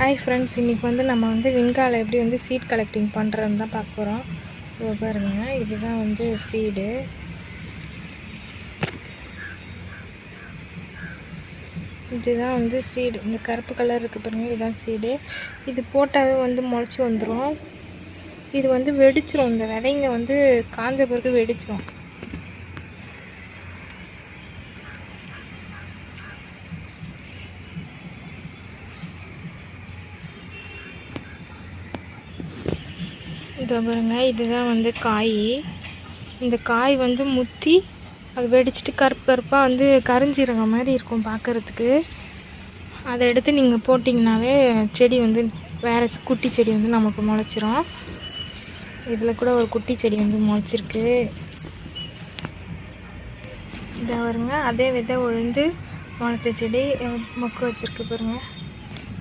Hi friends, இன்றைக்கி வந்து நம்ம வந்து வெங்காயில் எப்படி வந்து சீட் கலெக்டிங் பண்ணுறதுன்னு தான் பார்க்க போகிறோம். இப்போ பாருங்கள், இதுதான் வந்து சீடு. இதுதான் வந்து சீடு. இந்த கருப்பு கலர் இருக்குது பாருங்கள், இதுதான் சீடு. இது போட்டாவே வந்து முளைச்சி வந்துடும். இது வந்து வெடிச்சிரும். இந்த விதைங்க வந்து காஞ்ச பிறகு வெடிச்சிரும். இதை பாருங்க, இதுதான் வந்து காய். இந்த காய் வந்து முற்றி அது வெடிச்சிட்டு கருப்பு கருப்பாக வந்து கரிஞ்சீரகம் மாதிரி இருக்கும் பார்க்குறதுக்கு. அதை எடுத்து நீங்கள் போட்டிங்கனாவே செடி வந்து வேறு குட்டி செடி வந்து நமக்கு முளைச்சிரும். இதில் கூட ஒரு குட்டி செடி வந்து முளைச்சிருக்கு. இதை பாருங்க, அதே விதை உழுந்து முளைச்ச செடி மொக்கு வச்சுருக்கு பாருங்கள்.